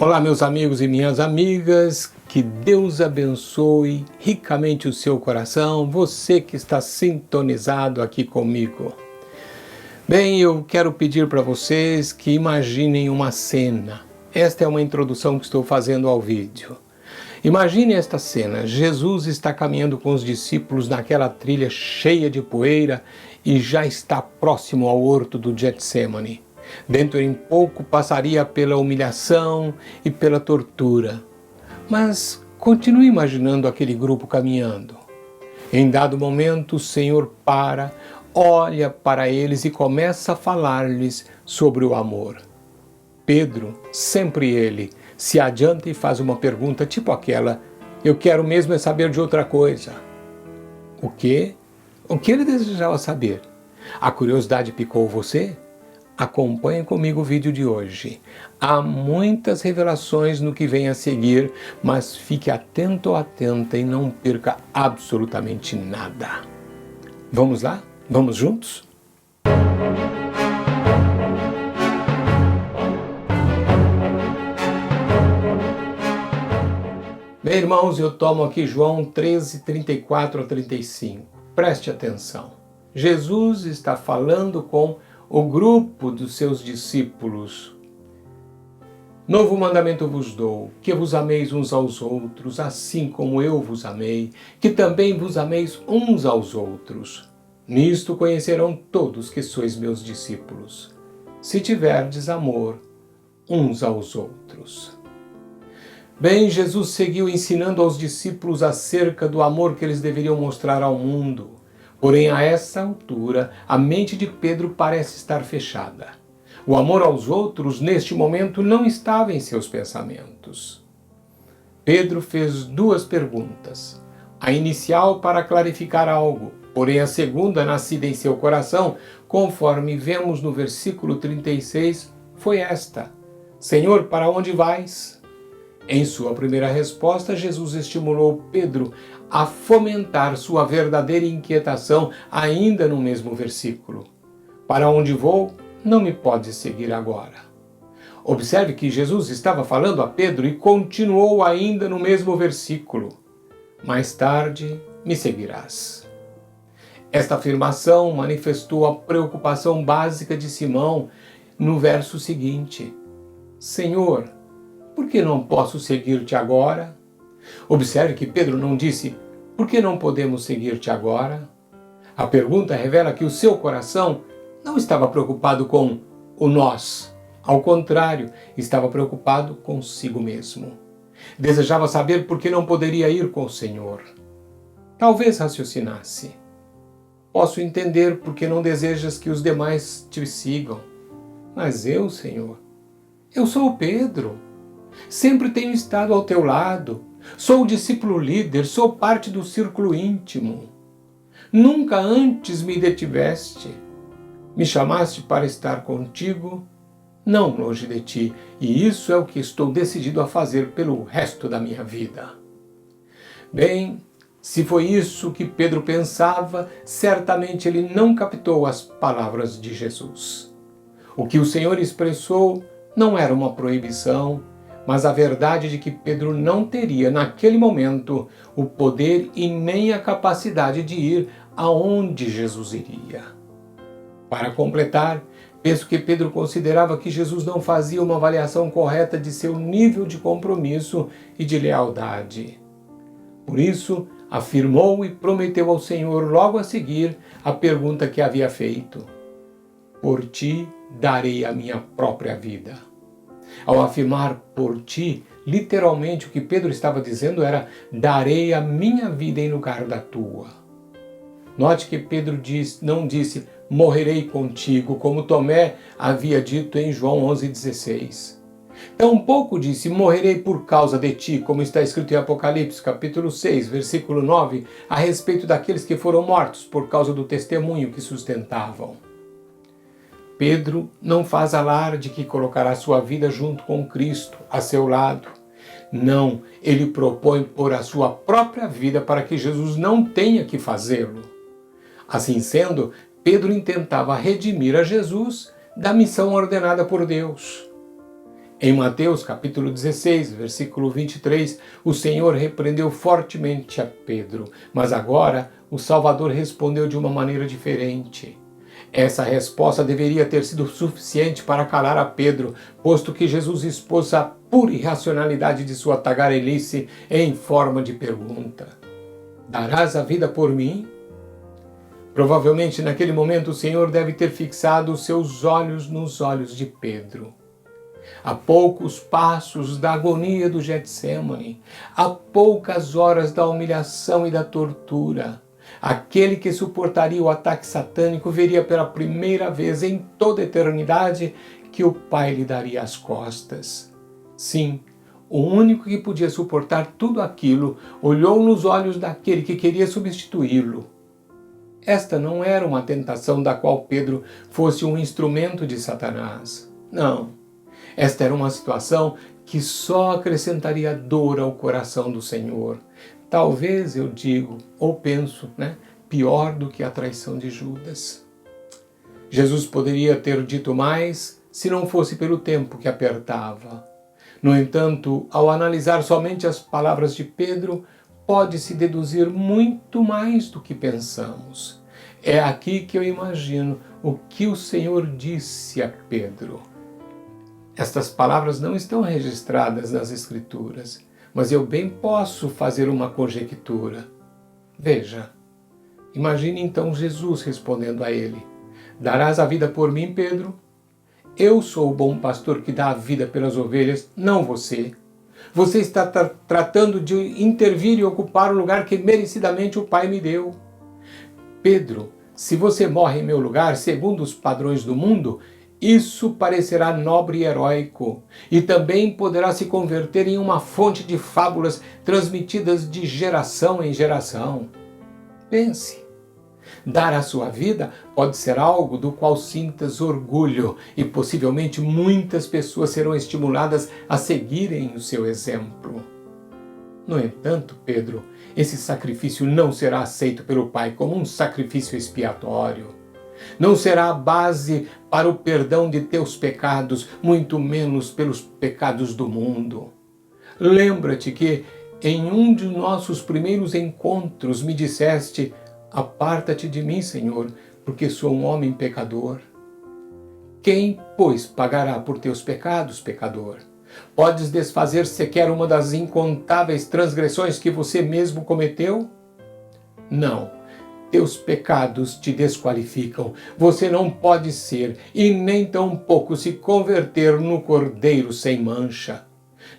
Olá, meus amigos e minhas amigas, que Deus abençoe ricamente o seu coração, você que está sintonizado aqui comigo. Bem, eu quero pedir para vocês que imaginem uma cena. Esta é uma introdução que estou fazendo ao vídeo. Imagine esta cena: Jesus está caminhando com os discípulos naquela trilha cheia de poeira e já está próximo ao horto do Getsemane. Dentro em pouco passaria pela humilhação e pela tortura. Mas continue imaginando aquele grupo caminhando. Em dado momento, o Senhor olha para eles e começa a falar-lhes sobre o amor. Pedro, sempre ele, se adianta e faz uma pergunta tipo aquela: eu quero mesmo é saber de outra coisa. O quê? O que ele desejava saber? A curiosidade picou você? Acompanhe comigo o vídeo de hoje. Há muitas revelações no que vem a seguir, mas fique atento ou atenta e não perca absolutamente nada. Vamos lá? Vamos juntos? Bem, irmãos, eu tomo aqui João 13, 34 a 35. Preste atenção. Jesus está falando com o grupo dos seus discípulos. Novo mandamento vos dou, que vos ameis uns aos outros, assim como eu vos amei, que também vos ameis uns aos outros. Nisto conhecerão todos que sois meus discípulos, se tiverdes amor uns aos outros. Bem, Jesus seguiu ensinando aos discípulos acerca do amor que eles deveriam mostrar ao mundo. Porém, a essa altura, a mente de Pedro parece estar fechada. O amor aos outros, neste momento, não estava em seus pensamentos. Pedro fez duas perguntas. A inicial para clarificar algo, porém a segunda, nascida em seu coração, conforme vemos no versículo 36, foi esta: Senhor, para onde vais? Em sua primeira resposta, Jesus estimulou Pedro a fomentar sua verdadeira inquietação ainda no mesmo versículo. Para onde vou, não me pode seguir agora. Observe que Jesus estava falando a Pedro e continuou ainda no mesmo versículo. Mais tarde me seguirás. Esta afirmação manifestou a preocupação básica de Simão no verso seguinte: Senhor, por que não posso seguir-te agora? Observe que Pedro não disse: por que não podemos seguir-te agora? A pergunta revela que o seu coração não estava preocupado com o nós. Ao contrário, estava preocupado consigo mesmo. Desejava saber por que não poderia ir com o Senhor. Talvez raciocinasse: posso entender por que não desejas que os demais te sigam. Mas eu, Senhor, eu sou o Pedro. Sempre tenho estado ao teu lado. Sou o discípulo líder, sou parte do círculo íntimo. Nunca antes me detiveste. Me chamaste para estar contigo, não longe de ti, e isso é o que estou decidido a fazer pelo resto da minha vida. Bem, se foi isso que Pedro pensava, certamente ele não captou as palavras de Jesus. O que o Senhor expressou não era uma proibição, mas a verdade de que Pedro não teria, naquele momento, o poder e nem a capacidade de ir aonde Jesus iria. Para completar, penso que Pedro considerava que Jesus não fazia uma avaliação correta de seu nível de compromisso e de lealdade. Por isso, afirmou e prometeu ao Senhor logo a seguir a pergunta que havia feito: por ti darei a minha própria vida. Ao afirmar por ti, literalmente o que Pedro estava dizendo era: darei a minha vida em lugar da tua. Note que Pedro não disse morrerei contigo, como Tomé havia dito em João 11,16. Tampouco disse morrerei por causa de ti, como está escrito em Apocalipse capítulo 6, versículo 9, a respeito daqueles que foram mortos por causa do testemunho que sustentavam. Pedro não faz alarde que colocará sua vida junto com Cristo, a seu lado. Não, ele propõe pôr a sua própria vida para que Jesus não tenha que fazê-lo. Assim sendo, Pedro intentava redimir a Jesus da missão ordenada por Deus. Em Mateus capítulo 16, versículo 23, o Senhor repreendeu fortemente a Pedro, mas agora o Salvador respondeu de uma maneira diferente. Essa resposta deveria ter sido suficiente para calar a Pedro, posto que Jesus expôs a pura irracionalidade de sua tagarelice em forma de pergunta. Darás a vida por mim? Provavelmente naquele momento o Senhor deve ter fixado os seus olhos nos olhos de Pedro. A poucos passos da agonia do Getsêmani, a poucas horas da humilhação e da tortura, aquele que suportaria o ataque satânico veria pela primeira vez em toda a eternidade que o Pai lhe daria as costas. Sim, o único que podia suportar tudo aquilo olhou nos olhos daquele que queria substituí-lo. Esta não era uma tentação da qual Pedro fosse um instrumento de Satanás. Não. Esta era uma situação que só acrescentaria dor ao coração do Senhor. Talvez, eu digo, ou penso, pior do que a traição de Judas. Jesus poderia ter dito mais se não fosse pelo tempo que apertava. No entanto, ao analisar somente as palavras de Pedro, pode-se deduzir muito mais do que pensamos. É aqui que eu imagino o que o Senhor disse a Pedro. Estas palavras não estão registradas nas Escrituras, mas eu bem posso fazer uma conjectura. Veja, imagine então Jesus respondendo a ele: Darás a vida por mim, Pedro? Eu sou o bom pastor que dá a vida pelas ovelhas, não você. Você está tratando de intervir e ocupar o lugar que merecidamente o Pai me deu. Pedro, se você morre em meu lugar, segundo os padrões do mundo, isso parecerá nobre e heróico, e também poderá se converter em uma fonte de fábulas transmitidas de geração em geração. Pense, dar a sua vida pode ser algo do qual sintas orgulho, e possivelmente muitas pessoas serão estimuladas a seguirem o seu exemplo. No entanto, Pedro, esse sacrifício não será aceito pelo Pai como um sacrifício expiatório. Não será a base para o perdão de teus pecados, muito menos pelos pecados do mundo. Lembra-te que em um de nossos primeiros encontros me disseste: Aparta-te de mim, Senhor, porque sou um homem pecador. Quem, pois, pagará por teus pecados, pecador? Podes desfazer sequer uma das incontáveis transgressões que você mesmo cometeu? Não. Teus pecados te desqualificam. Você não pode ser e nem tampouco se converter no Cordeiro sem mancha.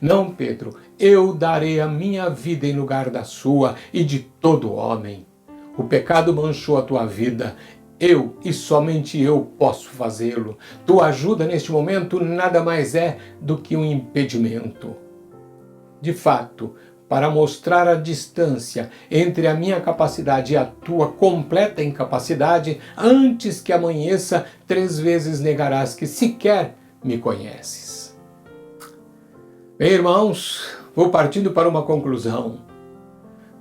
Não, Pedro, eu darei a minha vida em lugar da sua e de todo homem. O pecado manchou a tua vida. Eu e somente eu posso fazê-lo. Tua ajuda neste momento nada mais é do que um impedimento. De fato, para mostrar a distância entre a minha capacidade e a tua completa incapacidade, antes que amanheça, 3 vezes negarás que sequer me conheces. Bem, irmãos, vou partindo para uma conclusão.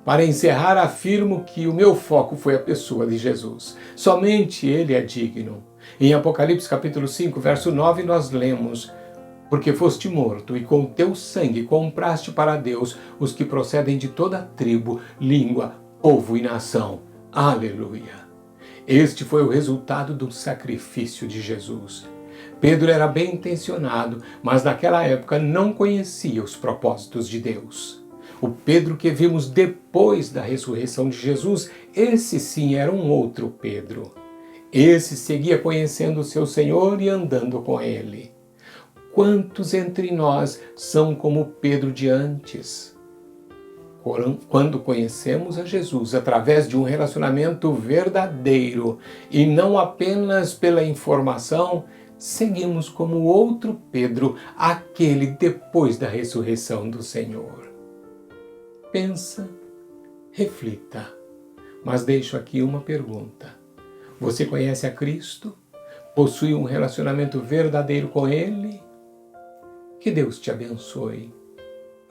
Para encerrar, afirmo que o meu foco foi a pessoa de Jesus. Somente Ele é digno. Em Apocalipse capítulo 5, verso 9, nós lemos: Porque foste morto, e com teu sangue compraste para Deus os que procedem de toda tribo, língua, povo e nação. Aleluia! Este foi o resultado do sacrifício de Jesus. Pedro era bem intencionado, mas naquela época não conhecia os propósitos de Deus. O Pedro que vimos depois da ressurreição de Jesus, esse sim era um outro Pedro. Esse seguia conhecendo o seu Senhor e andando com Ele. Quantos entre nós são como Pedro de antes? Quando conhecemos a Jesus através de um relacionamento verdadeiro e não apenas pela informação, seguimos como outro Pedro, aquele depois da ressurreição do Senhor. Pensa, reflita, mas deixo aqui uma pergunta. Você conhece a Cristo? Possui um relacionamento verdadeiro com Ele? Que Deus te abençoe.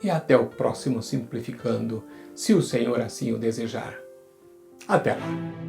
E até o próximo Simplificando, se o Senhor assim o desejar. Até lá!